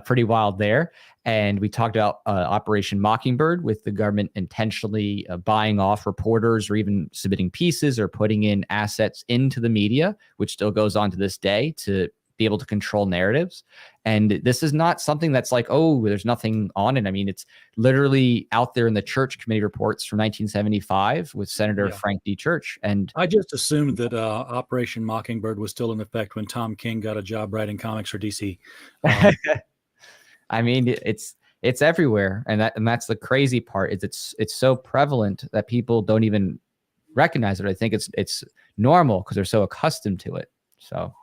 Pretty wild there. And we talked about Operation Mockingbird, with the government intentionally buying off reporters or even submitting pieces or putting in assets into the media, which still goes on to this day to be able to control narratives. And this is not something that's like, oh, there's nothing on it. I mean, it's literally out there in the Church Committee reports from 1975 with Senator Frank D. Church. And I just assumed that Operation Mockingbird was still in effect when Tom King got a job writing comics for DC. I mean, it's everywhere, and that's the crazy part. Is it's so prevalent that people don't even recognize it. I think it's normal because they're so accustomed to it. So.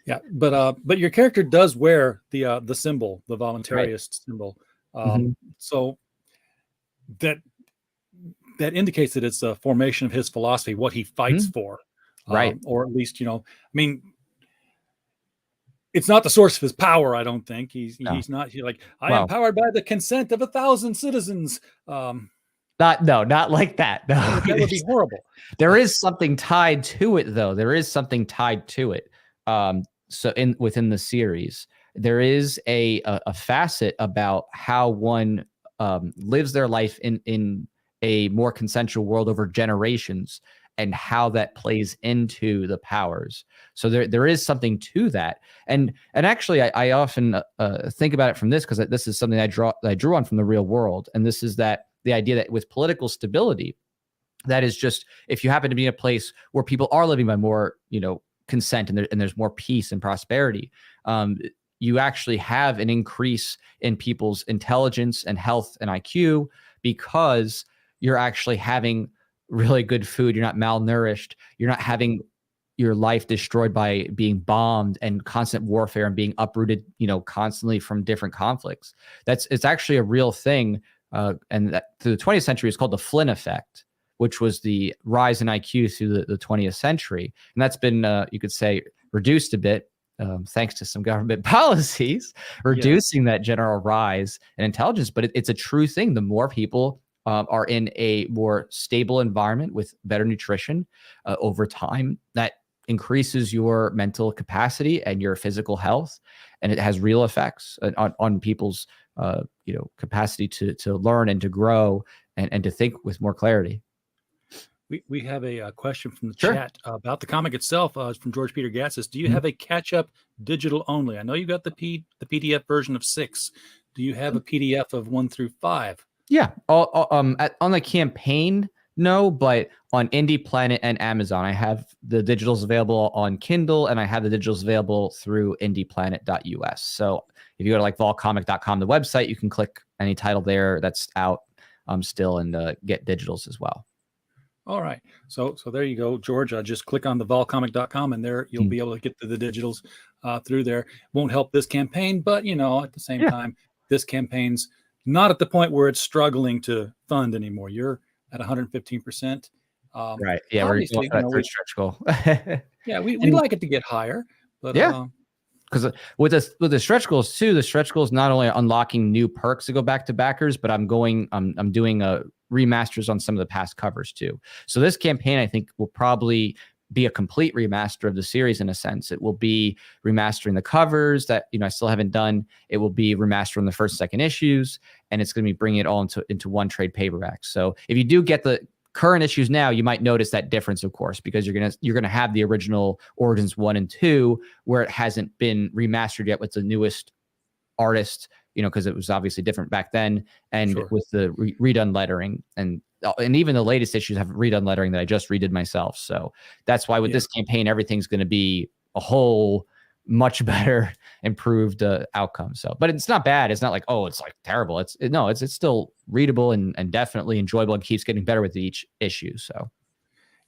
Yeah, but your character does wear the symbol, the voluntarist symbol. So that indicates that it's a formation of his philosophy, what he fights for, right? Or at least, I mean, it's not the source of his power. I don't think he's not I am powered by the consent of 1,000 citizens. Not like that. No, that would be horrible. There is something tied to it, though. There is something tied to it. So within the series, there is a facet about how one lives their life in a more consensual world over generations, and how that plays into the powers. So there is something to that. And actually, I often think about it from this, because this is something I drew on from the real world. And this is that the idea that with political stability, that is just, if you happen to be in a place where people are living by more, consent, and there's more peace and prosperity, you actually have an increase in people's intelligence and health and IQ, because you're actually having really good food. You're not malnourished. You're not having your life destroyed by being bombed and constant warfare and being uprooted, constantly from different conflicts. It's actually a real thing. And that, through the 20th century, is called the Flynn Effect, which was the rise in IQ through the 20th century. And that's been, you could say, reduced a bit, thanks to some government policies, reducing that general rise in intelligence. But it's a true thing. The more people are in a more stable environment with better nutrition over time, that increases your mental capacity and your physical health. And it has real effects on people's capacity to learn and to grow and to think with more clarity. We have a question from the chat about the comic itself. From George Peter Gatsis. Do you have a catch-up digital only? I know you got the PDF version of 6. Do you have a PDF of 1 through 5? Yeah. On the campaign, no, but on Indie Planet and Amazon, I have the digitals available on Kindle, and I have the digitals available through indieplanet.us. So if you go to volcomic.com, the website, you can click any title there that's out still, and get digitals as well. All right. So there you go, George. Just click on the volcomic.com, and there you'll be able to get to the digitals through there. Won't help this campaign, but at the same time, this campaign's not at the point where it's struggling to fund anymore. You're at 115%. Right. Yeah. We're going for stretch goal. we like it to get higher, but because with the stretch goals too, the stretch goals not only are unlocking new perks to go back to backers, but I'm doing remasters on some of the past covers too. So this campaign, I think, will probably be a complete remaster of the series in a sense. It will be remastering the covers that I still haven't done. It will be remastering the first, second issues, and it's going to be bringing it all into one trade paperback. So if you do get the current issues now, you might notice that difference, of course, because you're gonna have the original Origins 1 and 2, where it hasn't been remastered yet with the newest artist, because it was obviously different back then, and with the redone lettering, and even the latest issues have redone lettering that I just redid myself. So that's why with this campaign, everything's going to be a whole much better improved outcome. So, but it's not bad. It's not like, oh, it's like terrible. It's still readable and definitely enjoyable, and keeps getting better with each issue. So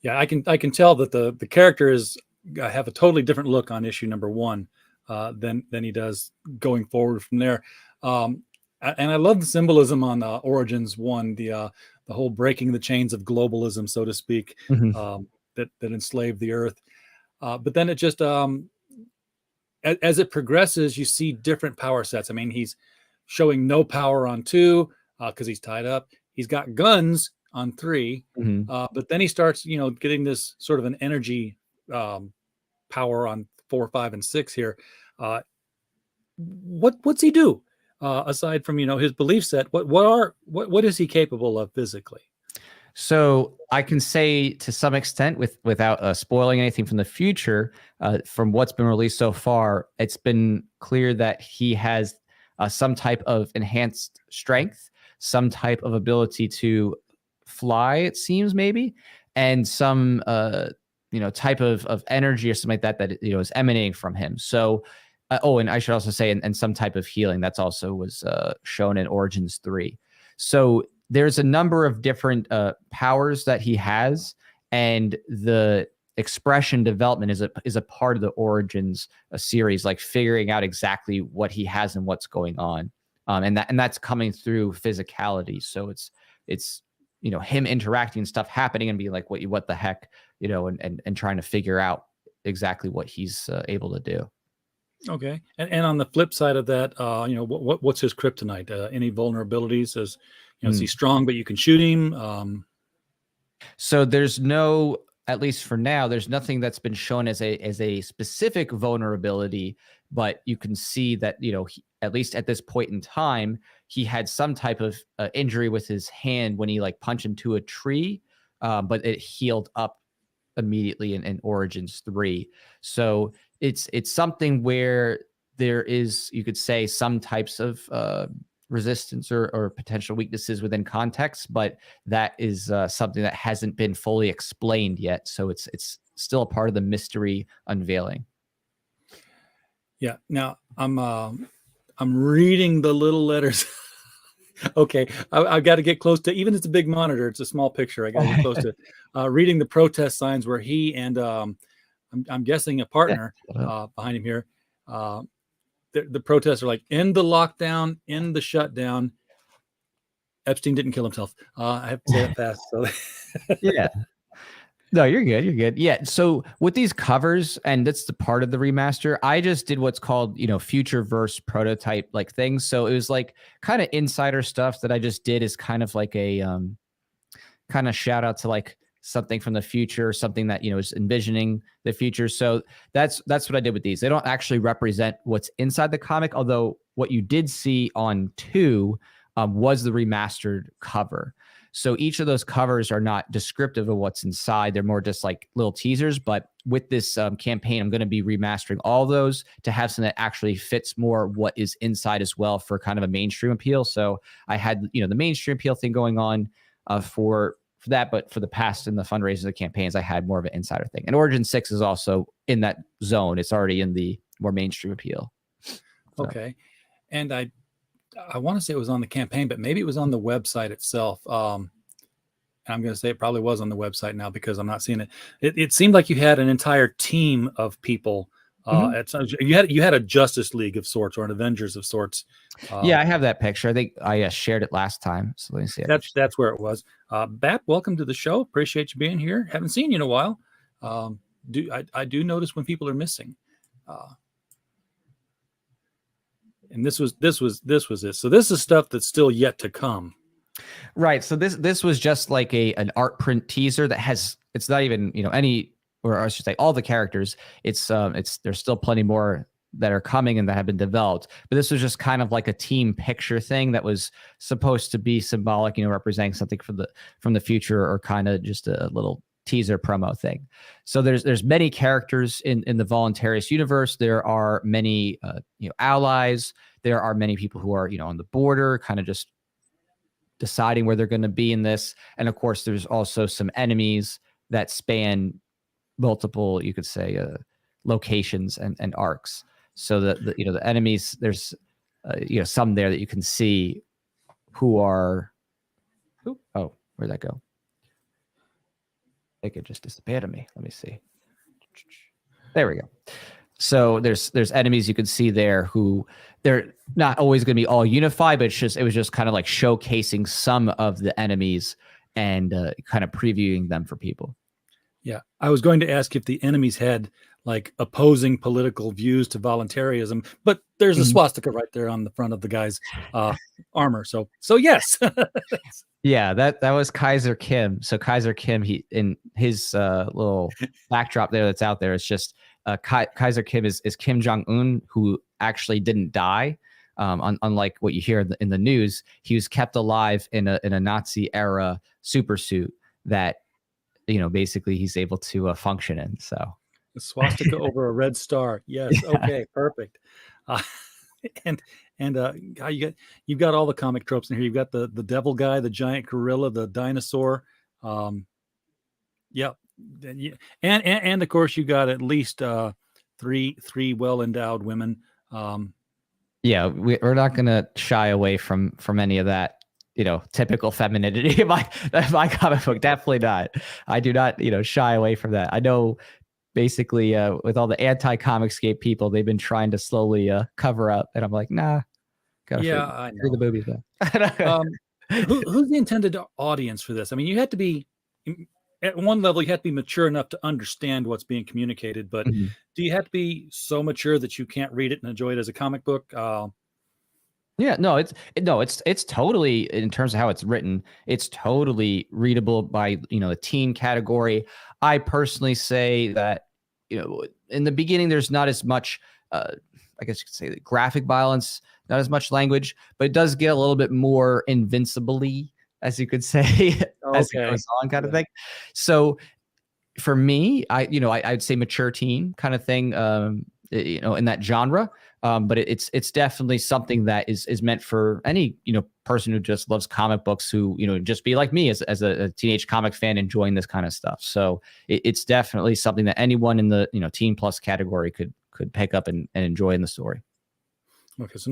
yeah, I can tell that the character is have a totally different look on issue number 1 than he does going forward from there. And I love the symbolism on Origins 1, the whole breaking the chains of globalism, so to speak, that enslaved the earth. But then it just as it progresses, you see different power sets. I mean, he's showing no power on 2 because he's tied up. He's got guns on 3, but then he starts, getting this sort of an energy power on 4, 5, and 6 here. What's he do aside from his belief set? What is he capable of physically? So I can say to some extent, without spoiling anything from the future, from what's been released so far, it's been clear that he has some type of enhanced strength, some type of ability to fly, it seems, maybe, and some type of energy or something like that is emanating from him. So and I should also say, and some type of healing that's also was shown in Origins 3. So there's a number of different powers that he has, and the expression development is a part of the Origins series, like figuring out exactly what he has and what's going on, and that's coming through physicality. So it's him interacting and stuff happening and being like, what the heck, and trying to figure out exactly what he's able to do. Okay. And on the flip side of that, what's his kryptonite? Any vulnerabilities? Is he strong, but you can shoot him? So there's no, at least for now, there's nothing that's been shown as a specific vulnerability, but you can see that, at least at this point in time, he had some type of injury with his hand when he like punched into a tree, but it healed up immediately in Origins 3. So it's something where there is, you could say, some types of resistance or potential weaknesses within context, but that is something that hasn't been fully explained yet. So it's still a part of the mystery unveiling. Yeah. Now I'm reading the little letters. Okay, I've got to get close to, even if it's a big monitor, it's a small picture. I got to get close to reading the protest signs where he and I'm guessing a partner behind him here. The protests are like, end the lockdown, end the shutdown. Epstein didn't kill himself. I have to say it fast. So yeah. No, you're good. You're good. Yeah. So with these covers, and that's the part of the remaster, I just did what's called, future verse prototype like things. So it was like kind of insider stuff that I just did as kind of like a kind of shout out to like something from the future, something that, is envisioning the future. So that's what I did with these. They don't actually represent what's inside the comic, although what you did see on 2 was the remastered cover. So each of those covers are not descriptive of what's inside. They're more just like little teasers. But with this campaign, I'm going to be remastering all those to have something that actually fits more what is inside as well for kind of a mainstream appeal. So I had, the mainstream appeal thing going on for that, but for the past and the fundraisers of the campaigns, I had more of an insider thing. And Origin 6 is also in that zone. It's already in the more mainstream appeal. So. Okay. And I want to say it was on the campaign, but maybe it was on the website itself. And I'm going to say it probably was on the website now because I'm not seeing it. It seemed like you had an entire team of people. You had a Justice League of sorts or an Avengers of sorts. Yeah, I have that picture. I think I shared it last time. So let me see. That's where it was. Bat, welcome to the show. Appreciate you being here. Haven't seen you in a while. I do notice when people are missing. And this was it. So this is stuff that's still yet to come. Right. So this was just like an art print teaser that it's not even, any, or I should say all the characters. It's there's still plenty more that are coming and that have been developed. But this was just kind of like a team picture thing that was supposed to be symbolic, representing something from the future, or kind of just a little teaser promo thing. So there's many characters in the Voluntaryist universe. There are many allies. There are many people who are on the border, kind of just deciding where they're going to be in this. And of course, there's also some enemies that span multiple, you could say, locations and arcs. So the enemies, there's some there that you can see who are. Oh, where'd that go? I think it just disappeared on me. Let me see. There we go. So there's enemies you can see there who they're not always going to be all unified, but it was just kind of like showcasing some of the enemies and kind of previewing them for people. Yeah, I was going to ask if the enemies had like opposing political views to voluntarism, but there's a swastika right there on the front of the guy's armor. So yes. Yeah, that was Kaiser Kim. So Kaiser Kim, he in his little backdrop there that's out there, it's just Kaiser Kim is Kim Jong-un, who actually didn't die. Unlike what you hear in the news, he was kept alive in a Nazi era super suit. that, basically he's able to function in. So A swastika over a red star. Yes. Yeah. Okay. Perfect. And you've got all the comic tropes in here. You've got the devil guy, the giant gorilla, the dinosaur. Yep. And of course you got at least three well endowed women. Yeah, we're not going to shy away from any of that, typical femininity in my comic book. Definitely not. I do not, shy away from that. I know basically with all the anti-comicscape people, they've been trying to slowly cover up, and I'm like, nah, gotta I free the know. boobies though. Who's the intended audience for this? I mean, you had to be at one level, you have to be mature enough to understand what's being communicated, but Mhm. do you have to be so mature that you can't read it and enjoy it as a comic book? Yeah, no, it's totally, in terms of how it's written, it's totally readable by, the teen category. I personally say that, in the beginning, there's not as much, I guess you could say, graphic violence, not as much language, but it does get a little bit more invincibly, as you could say, as it Okay. goes on, kind of thing. So for me, I'd say mature teen kind of thing, in that genre. But it's definitely something that is meant for any, person who just loves comic books, who, just be like me as a teenage comic fan enjoying this kind of stuff. So it's definitely something that anyone in the, teen plus category could pick up and enjoy in the story. Okay, so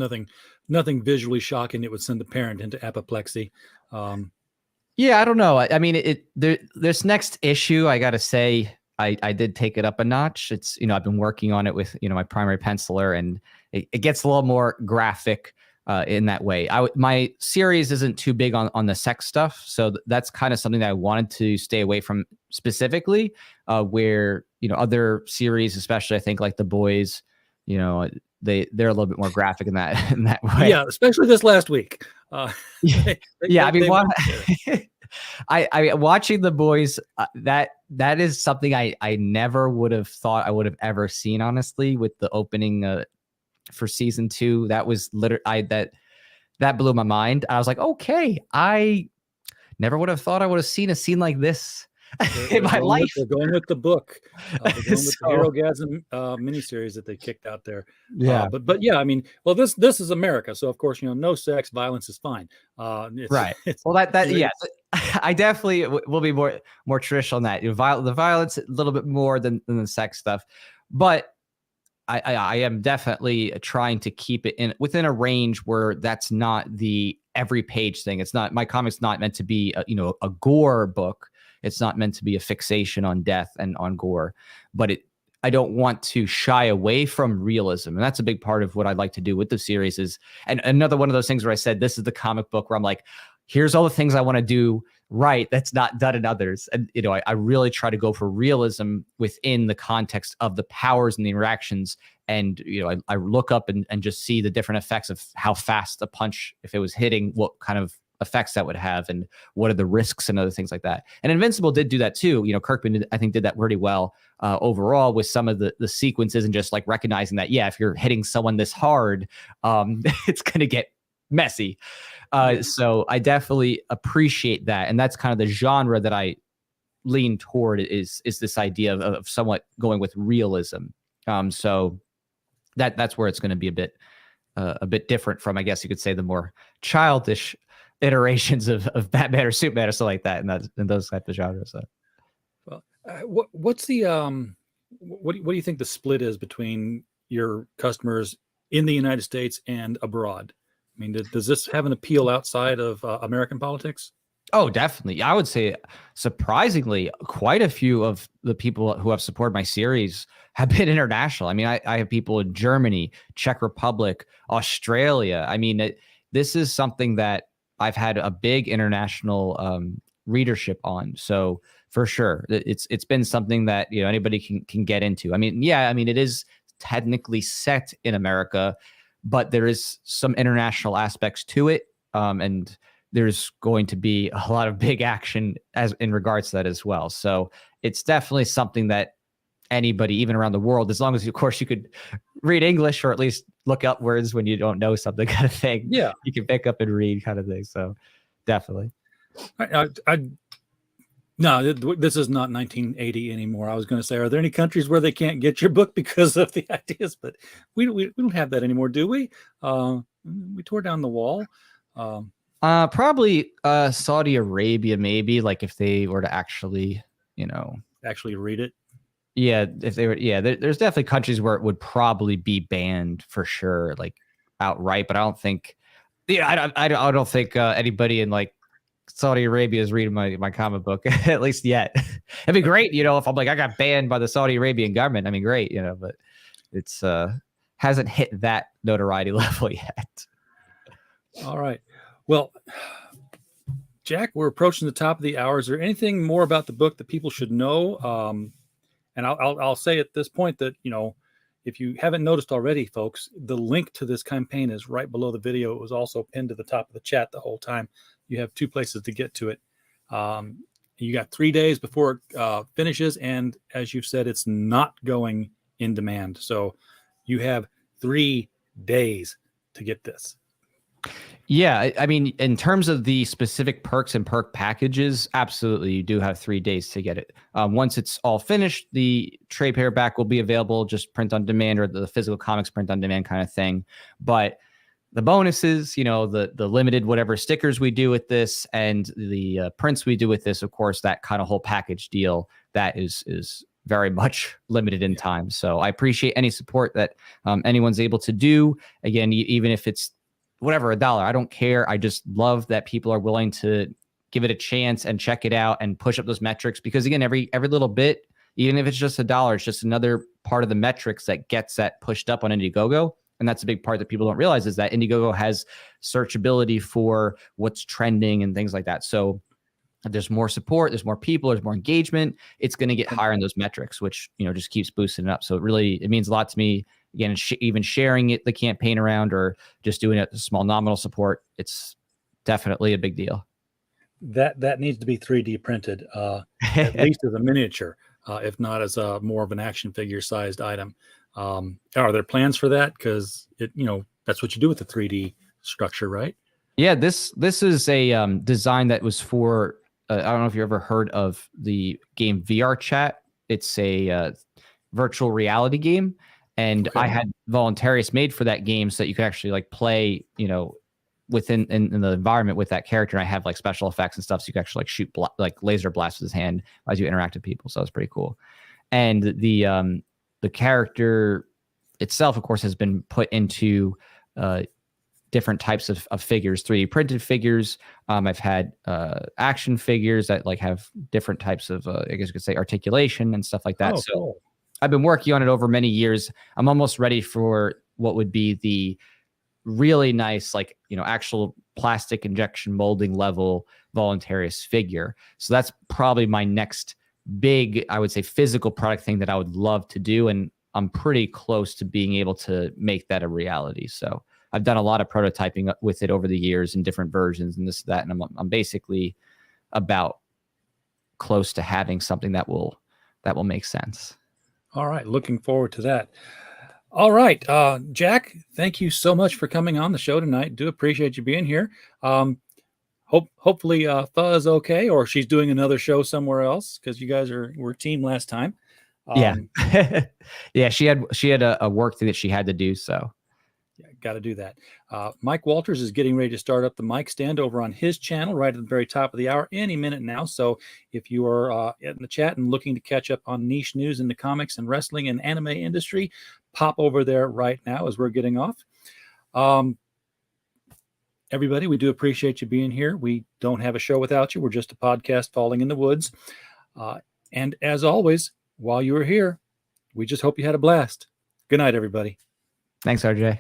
nothing visually shocking that would send the parent into apoplexy. Yeah, I don't know. I mean, this next issue, I got to say, I did take it up a notch. It's, I've been working on it with, my primary penciler, and it gets a little more graphic in that way. My series isn't too big on the sex stuff. So that's kind of something that I wanted to stay away from specifically, where, other series, especially I think like The Boys, they're a little bit more graphic in that way. Yeah, especially this last week. Yeah, I mean, I watching The Boys, that is something I never would have thought I would have ever seen, honestly, with the opening for season 2. That was literally that blew my mind. I was like, okay, I never would have thought I would have seen a scene like this in my life. They're going with the book. They're going with the Herogasm miniseries that they kicked out there. Yeah. But yeah, I mean, well, this is America, so of course, no sex, violence is fine. Right. Well, yeah, I definitely will be more traditional in that. The violence a little bit more than the sex stuff, but I am definitely trying to keep it within a range where that's not the every page thing. It's not, my comic's not meant to be a gore book. It's not meant to be a fixation on death and on gore, but I don't want to shy away from realism. And that's a big part of what I'd like to do with the series and another one of those things where I said, this is the comic book where I'm like, here's all the things I want to do right that's not done in others. And, I really try to go for realism within the context of the powers and the interactions. And, I look up and just see the different effects of how fast a punch, if it was hitting, what kind of effects that would have, and what are the risks and other things like that. And Invincible did do that too. Kirkman, I think, did that pretty well overall with some of the sequences, and just like recognizing that, yeah, if you're hitting someone this hard, it's going to get messy. So I definitely appreciate that. And that's kind of the genre that I lean toward, is this idea of somewhat going with realism. So that's where it's going to be a bit different from, I guess you could say, the more childish iterations of Batman or Superman or something like that, in those types of genres. So. Well, what's the what do you think the split is between your customers in the United States and abroad? I mean, does this have an appeal outside of American politics? Oh, definitely. I would say surprisingly, quite a few of the people who have supported my series have been international. I mean, I have people in Germany, Czech Republic, Australia. I mean, this is something that I've had a big international readership on. So for sure, it's been something that anybody can get into. I mean, it is technically set in America, but there is some international aspects to it, and there's going to be a lot of big action as in regards to that as well. So it's definitely something that anybody, even around the world, as long as, of course, you could read English or at least look up words when you don't know something, kind of thing. Yeah, you can pick up and read, kind of thing. So definitely. No, this is not 1980 anymore. I was going to say, are there any countries where they can't get your book because of the ideas? But we don't have that anymore, do we? We tore down the wall. Probably Saudi Arabia, maybe, like if they were to actually, actually read it. Yeah, if they were, there's definitely countries where it would probably be banned for sure, like outright. But I don't think, I don't think anybody in like Saudi Arabia is reading my comic book at least yet. It'd be great, if I'm like I got banned by the Saudi Arabian government. I mean, great, but it's hasn't hit that notoriety level yet. All right. Well, Jack, we're approaching the top of the hour. Is there anything more about the book that people should know? And I'll say at this point that, if you haven't noticed already, folks, the link to this campaign is right below the video. It was also pinned to the top of the chat the whole time. You have two places to get to it. You got 3 days before it finishes. And as you've said, it's not going in demand. So you have 3 days to get this. Yeah, I mean, in terms of the specific perks and perk packages, absolutely, you do have 3 days to get it. Once it's all finished, the trade paperback will be available, just print on demand or the physical comics print on demand kind of thing. But the bonuses, the limited whatever stickers we do with this and the prints we do with this, of course, that kind of whole package deal, that is very much limited in time. So I appreciate any support that anyone's able to do. Again, even if it's whatever, $1, I don't care. I just love that people are willing to give it a chance and check it out and push up those metrics. Because again, every little bit, even if it's just $1, it's just another part of the metrics that gets that pushed up on Indiegogo. And that's a big part that people don't realize is that Indiegogo has searchability for what's trending and things like that. So if there's more support, there's more people, there's more engagement, it's going to get higher in those metrics, which, just keeps boosting it up. So it means a lot to me. Again, even sharing the campaign around or just doing a small nominal support, it's definitely a big deal. That needs to be 3D printed, at least as a miniature, if not as more of an action figure sized item. Are there plans for that? Because that's what you do with the 3D structure, right? Yeah, this is a design that was for I don't know if you ever heard of the game VR Chat. It's a virtual reality game. And okay. I had Voluntaryist made for that game so that you could actually like play, within in the environment with that character. And I have like special effects and stuff. So you can actually like shoot like laser blasts with his hand as you interact with people. So it's pretty cool. And the character itself, of course, has been put into different types of figures, 3D printed figures. I've had action figures that like have different types of, I guess you could say, articulation and stuff like that. Oh, so cool. I've been working on it over many years. I'm almost ready for what would be the really nice, like, actual plastic injection molding level Voluntaryist figure. So that's probably my next big, I would say, physical product thing that I would love to do. And I'm pretty close to being able to make that a reality. So I've done a lot of prototyping with it over the years in different versions and this, that, and I'm basically about close to having something that will make sense. All right. Looking forward to that. All right. Jack, thank you so much for coming on the show tonight. Do appreciate you being here. Hopefully Pho is okay, or she's doing another show somewhere else, because you guys were a team last time. Yeah. Yeah. She had a work thing that she had to do. So yeah, got to do that. Mike Walters is getting ready to start up the mic stand over on his channel right at the very top of the hour, any minute now. So if you are in the chat and looking to catch up on niche news in the comics and wrestling and anime industry, pop over there right now as we're getting off. Everybody, we do appreciate you being here. We don't have a show without you. We're just a podcast falling in the woods. And as always, while you were here, we just hope you had a blast. Good night, everybody. Thanks, RJ.